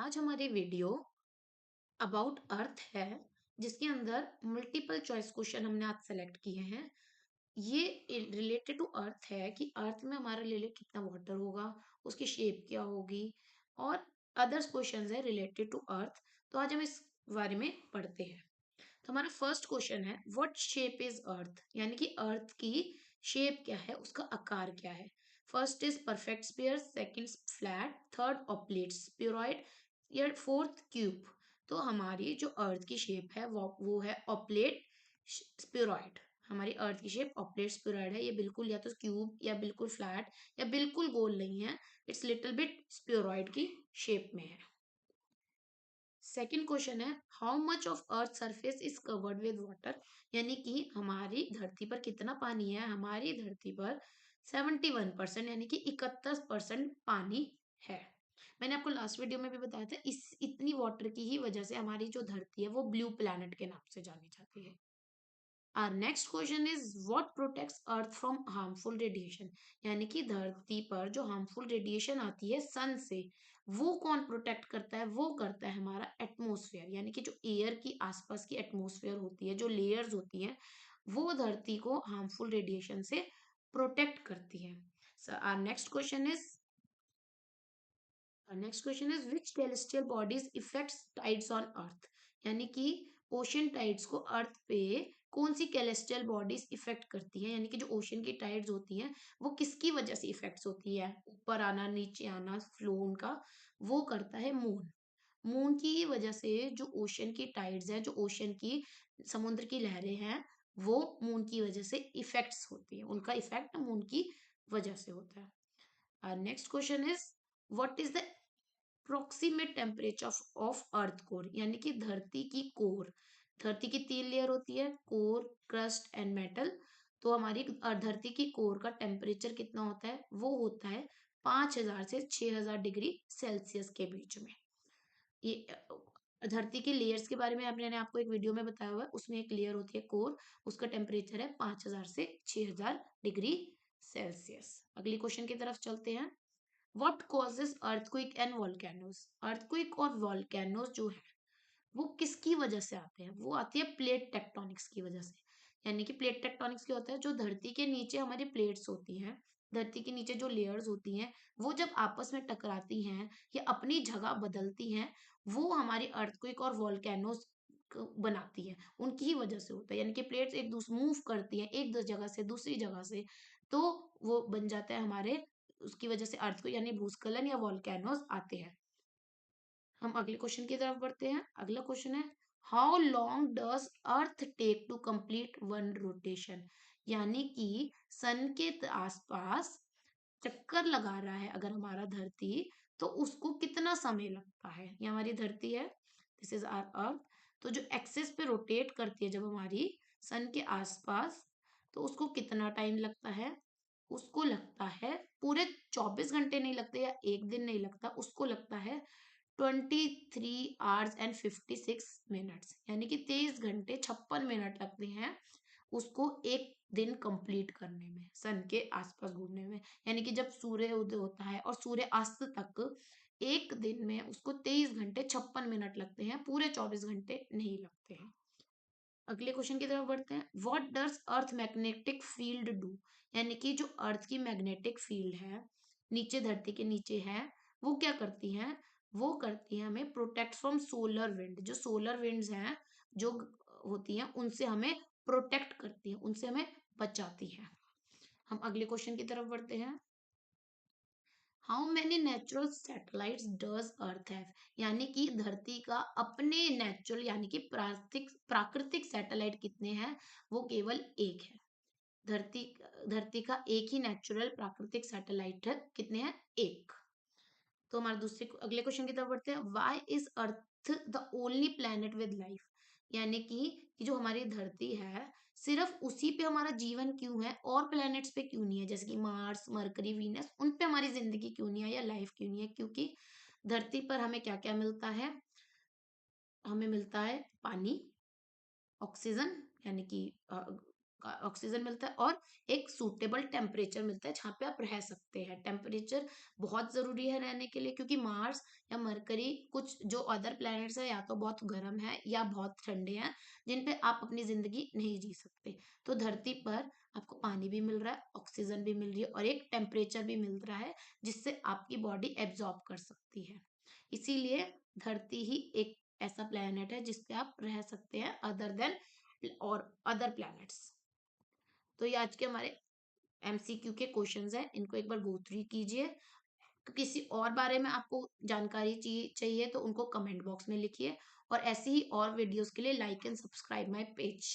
आज हमारी video about earth है, जिसके अंदर मल्टीपल चॉइस क्वेश्चन हमने आज सेलेक्ट किए हैं। ये रिलेटेड टू अर्थ है कि अर्थ में हमारे लिए कितना वाटर होगा, उसकी शेप क्या होगी और अदर्स क्वेश्चंस है रिलेटेड टू अर्थ। तो आज हम इस बारे में पढ़ते हैं। तो हमारा फर्स्ट क्वेश्चन है, व्हाट शेप इज अर्थ, यानी कि अर्थ की शेप क्या है, उसका आकार क्या है। First is perfect sphere, second flat, third oblate spheroid या फोर्थ क्यूब। तो हमारी जो अर्थ की शेप है वो है ऑप्लेट स्फीरॉइड। हमारी अर्थ की शेप ऑप्लेट स्फीरॉइड है। ये बिल्कुल या तो क्यूब या बिल्कुल फ्लैट या बिल्कुल गोल नहीं है। इट्स लिटिल बिट स्फीरॉइड की शेप में है। सेकेंड क्वेश्चन है, how much of earth surface is covered with water, यानी कि हमारी धरती पर कितना पानी है। हमारी धरती पर 71% यानी कि 71% पानी है। मैंने आपको लास्ट वीडियो में भी बताया था, इस इतनी वाटर की ही वजह से हमारी जो धरती है वो ब्लू प्लैनेट के नाम से जानी जाती है। Our next question is what protects earth from harmful radiation, यानी कि धरती पर जो हार्मफुल रेडिएशन आती है सन से, वो कौन प्रोटेक्ट करता है। वो करता है हमारा एटमॉस्फेयर, यानी कि जो एयर की आसपास की एटमॉस्फेयर होती है, जो लेयर्स होती हैं, वो धरती को हार्मफुल रेडिएशन से प्रोटेक्ट करती है। Our next question is which terrestrial bodies affects tides on earth, यानी कि ओशन टाइड्स को अर्थ पे कौन सी कैलेस्ट्रियल बॉडीज इफेक्ट करती हैं, यानी कि जो ओशन की टाइड्स होती हैं वो किसकी वजह से इफेक्ट्स होती है, ऊपर आना नीचे आना फ्लो उनका, वो करता है मून। मून की वजह से जो ओशन की टाइड्स है, जो ओशन की समुद्र की लहरें हैं, वो मून की वजह से इफेक्ट्स होती है, उनका इफेक्ट मून की वजह से होता है। Next question is what is the approximate temperature of earth core, यानी कि धरती की कोर। धरती की 3 लेयर होती है, कोर, क्रस्ट एंड मेटल। तो हमारी धरती की कोर का टेम्परेचर कितना होता है, वो होता है 5000 से 6000 डिग्री सेल्सियस के बीच में। ये धरती के लेयर्स के बारे में मैंने आपको एक वीडियो में बताया हुआ है, उसमें एक लेयर होती है कोर, उसका टेम्परेचर है 5000 से 6000 डिग्री सेल्सियस। अगली क्वेश्चन की तरफ चलते हैं। What causes earthquake and volcanoes, earthquake और वॉल्केनोज जो है वो किसकी वजह से आते हैं, वो आती है प्लेट टेक्टोनिक्स की वजह से। यानी कि प्लेट टेक्टोनिक्स क्या होता है, जो धरती के नीचे हमारी प्लेट्स होती हैं, धरती के नीचे जो लेयर्स होती हैं, वो जब आपस में टकराती हैं या अपनी जगह बदलती हैं, वो हमारी अर्थक्वेक और वॉल्केनोज बनाती है, उनकी ही वजह से होता है। यानी कि प्लेट्स एक दूसरे मूव करती हैं एक जगह से दूसरी जगह से, तो वो बन जाता है हमारे, उसकी वजह से अर्थ को यानी भूस्खलन या वॉल्केनोज आते हैं। हम अगले क्वेश्चन की तरफ बढ़ते हैं। अगला क्वेश्चन है, how long does earth take to complete one rotation, यानी कि सन के आसपास चक्कर लगा रहा है अगर हमारा धरती, तो उसको कितना समय लगता है। ये हमारी धरती है, दिस इज आवर अर्थ। तो जो एक्सिस पे रोटेट करती है जब हमारी सन के आसपास, तो उसको कितना टाइम लगता है, उसको लगता है पूरे 24 घंटे नहीं लगते या एक दिन नहीं लगता, उसको लगता है 23 hours and 56 minutes, यानी कि 23 घंटे 56 मिनट लगते हैं उसको एक दिन कंप्लीट करने में, सन के आसपास घूमने में। यानी कि जब सूर्य उदय होता है और सूर्य अस्त तक एक दिन में उसको 23 घंटे 56 मिनट लगते हैं, पूरे 24 घंटे नहीं लगते हैं। अगले क्वेश्चन की तरफ बढ़ते हैं। What does earth magnetic field do, यानी कि जो अर्थ की मैग्नेटिक फील्ड है नीचे धरती के नीचे है, वो क्या करती हैं, वो करती है हमें प्रोटेक्ट फ्रॉम सोलर विंड। जो सोलर विंड्स हैं जो होती हैं उनसे हमें प्रोटेक्ट करती है, उनसे हमें बचाती है। हम अगले क्वेश्चन की तरफ बढ़ते हैं। How many natural satellites does earth have, यानी कि धरती का अपने नेचुरल यानी कि प्राकृतिक सैटेलाइट कितने हैं, वो केवल एक है। धरती धरती का एक ही नेचुरल प्राकृतिक सैटेलाइट है, कितने हैं, एक। तो हमारे दूसरे अगले क्वेश्चन की तरफ बढ़ते हैं। Why is earth the only planet with life, यानी कि जो हमारी धरती है सिर्फ उसी पे हमारा जीवन क्यों है, और प्लैनेट्स पे क्यों नहीं है, जैसे कि मार्स, मरकरी, वीनस, उन पे हमारी जिंदगी क्यों नहीं है या लाइफ क्यों नहीं है। क्योंकि धरती पर हमें क्या क्या मिलता है, हमें मिलता है पानी, ऑक्सीजन यानी कि ऑक्सीजन मिलता है और एक सूटेबल टेम्परेचर मिलता है जहाँ पे आप रह सकते हैं। टेम्परेचर बहुत जरूरी है रहने के लिए, क्योंकि मार्स या मरकरी, कुछ जो अदर प्लैनेट्स है या तो बहुत गर्म है या बहुत ठंडे हैं, जिन पे आप अपनी जिंदगी नहीं जी सकते। तो धरती पर आपको पानी भी मिल रहा है, ऑक्सीजन भी मिल रही है और एक टेम्परेचर भी मिल रहा है जिससे आपकी बॉडी एब्जॉर्ब कर सकती है। इसीलिए धरती ही एक ऐसा प्लेनेट है जिसपे आप रह सकते हैं अदर देन और अदर प्लैनेट्स। तो ये आज के हमारे एमसीक्यू के क्वेश्चंस हैं, इनको एक बार गो थ्रू कीजिए। किसी और बारे में आपको जानकारी चाहिए तो उनको कमेंट बॉक्स में लिखिए, और ऐसी ही और वीडियोस के लिए like and subscribe my page.